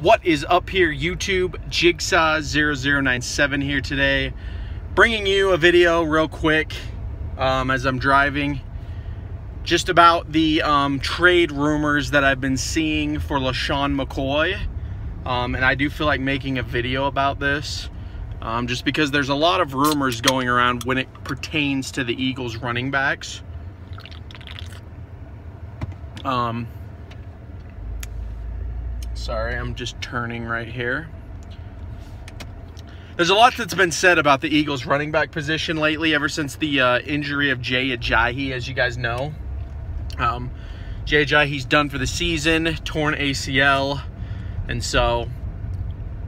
What is up here, YouTube? Jigsaw0097 here today, bringing you a video real quick as I'm driving, just about the trade rumors that I've been seeing for Lesean McCoy, and I do feel like making a video about this, just because there's a lot of rumors going around when it pertains to the Eagles running backs. Sorry, I'm just turning right here. There's a lot that's been said about the Eagles running back position lately, ever since the injury of Jay Ajayi, as you guys know. Jay Ajayi's done for the season, torn ACL, and so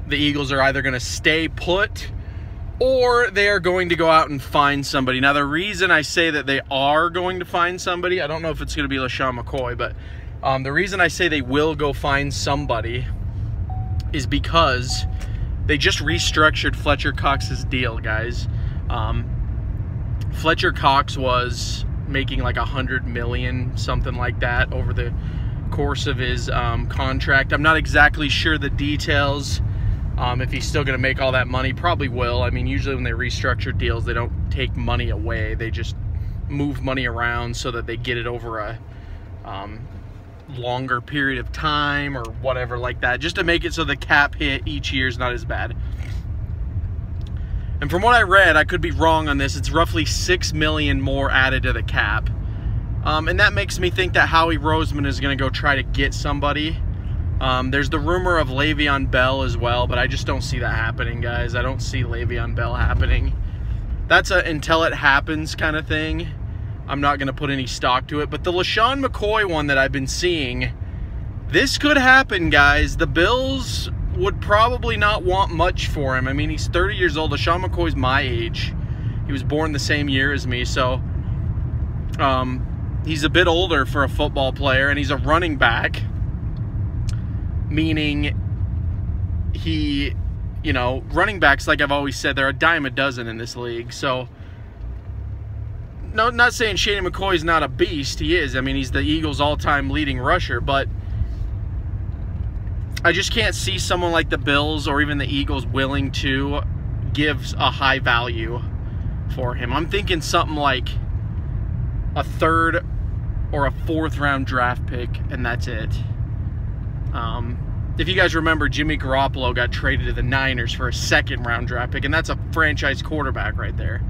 the Eagles are either going to stay put or they are going to go out and find somebody. Now, the reason I say that they are going to find somebody, I don't know if it's going to be Lesean McCoy, but the reason I say they will go find somebody is because they just restructured Fletcher Cox's deal, guys. Fletcher Cox was making like $100 million, something like that, over the course of his contract. I'm not exactly sure the details. If he's still going to make all that money, probably will. I mean, usually when they restructure deals, they don't take money away. They just move money around so that they get it over a longer period of time or whatever like that, just to make it so the cap hit each year is not as bad. And from what I read, I could be wrong on this, it's roughly $6 million more added to the cap. And that makes me think that Howie Roseman is going to go try to get somebody. There's the rumor of Le'Veon Bell as well, but I just don't see that happening, guys. I don't see Le'Veon Bell happening. That's a until it happens kind of thing. I'm not going to put any stock to it. But the Lesean McCoy one that I've been seeing, this could happen, guys. The Bills would probably not want much for him. I mean, he's 30 years old. Lesean McCoy's my age. He was born the same year as me, so he's a bit older for a football player, and he's a running back, meaning he, you know, running backs, like I've always said, they're a dime a dozen in this league. So no, not saying Shady McCoy's not a beast. He is. I mean, he's the Eagles' all-time leading rusher, but I just can't see someone like the Bills or even the Eagles willing to give a high value for him. I'm thinking something like a third or a fourth round draft pick, and that's it. If you guys remember, Jimmy Garoppolo got traded to the Niners for a second round draft pick, and that's a franchise quarterback right there.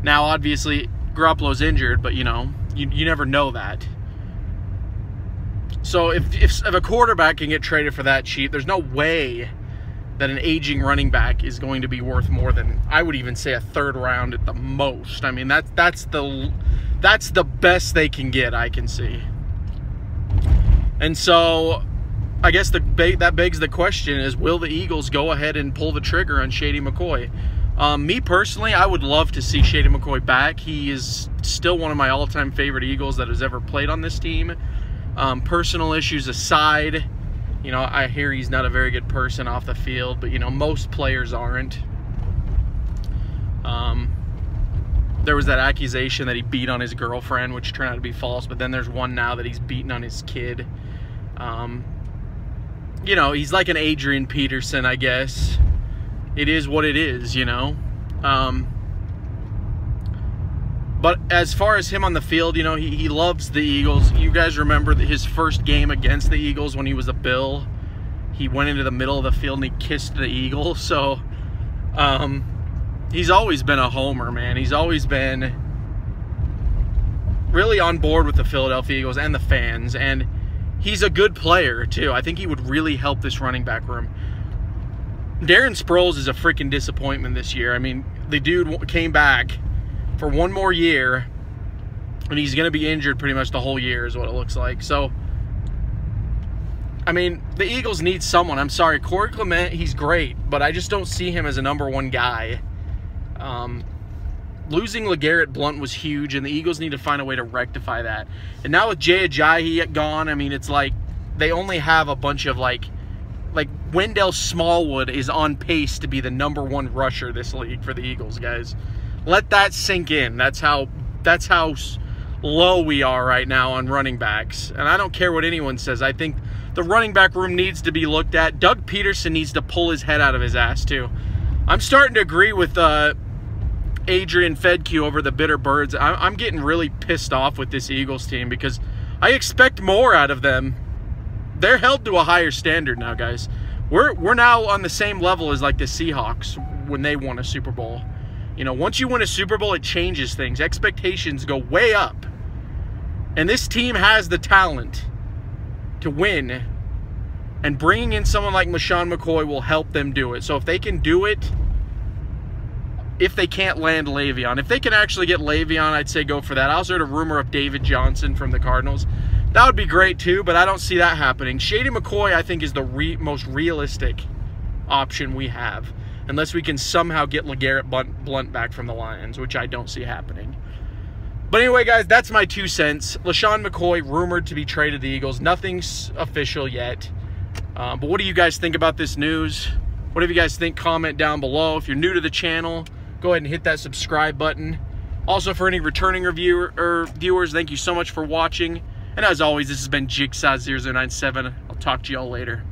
Now, obviously, Garoppolo's injured, but, you know, you never know that. So if a quarterback can get traded for that cheap, there's no way that an aging running back is going to be worth more than, I would even say, a third round at the most. I mean, that's the best they can get, I can see. And so I guess that begs the question is, will the Eagles go ahead and pull the trigger on Shady McCoy? Me personally, I would love to see Shady McCoy back. He is still one of my all-time favorite Eagles that has ever played on this team. Personal issues aside, you know, I hear he's not a very good person off the field, but, you know, most players aren't. There was that accusation that he beat on his girlfriend, which turned out to be false, but then there's one now that he's beaten on his kid. You know, he's like an Adrian Peterson, I guess. It is what it is, you know. But as far as him on the field, you know, he loves the Eagles. You guys remember his first game against the Eagles when he was a Bill. He went into the middle of the field and he kissed the Eagle. So he's always been a homer, man. He's always been really on board with the Philadelphia Eagles and the fans. And he's a good player, too. I think he would really help this running back room. Darren Sproles is a freaking disappointment this year. I mean, the dude came back for one more year, and he's going to be injured pretty much the whole year is what it looks like. So, I mean, the Eagles need someone. I'm sorry, Corey Clement, he's great, but I just don't see him as a #1 guy. Losing LeGarrette Blount was huge, and the Eagles need to find a way to rectify that. And now with Jay Ajayi gone, I mean, it's like they only have a bunch of, like Wendell Smallwood is on pace to be the #1 rusher this league for the Eagles, guys. Let that sink in. That's how low we are right now on running backs. And I don't care what anyone says. I think The running back room needs to be looked at. Doug Peterson needs to pull his head out of his ass too. I'm starting to agree with Adrian Fedke over the Bitter Birds. I'm getting really pissed off with this Eagles team because I expect more out of them. They're held to a higher standard now, guys. We're now on the same level as like the Seahawks when they won a Super Bowl. You know, once you win a Super Bowl, it changes things. Expectations go way up. And this team has the talent to win. And bringing in someone like LeSean McCoy will help them do it. So if they can do it, if they can't land Le'Veon, if they can actually get Le'Veon, I'd say go for that. I also heard a rumor of David Johnson from the Cardinals. That would be great too, but I don't see that happening. Shady McCoy, I think, is the most realistic option we have. Unless we can somehow get LeGarrette Blount back from the Lions, which I don't see happening. But anyway, guys, that's my 2 cents. LeSean McCoy rumored to be traded to the Eagles. Nothing's official yet. But what do you guys think about this news? Whatever you guys think, comment down below. If you're new to the channel, go ahead and hit that subscribe button. Also, for any returning viewers, thank you so much for watching. And as always, this has been Jigsaw097. I'll talk to y'all later.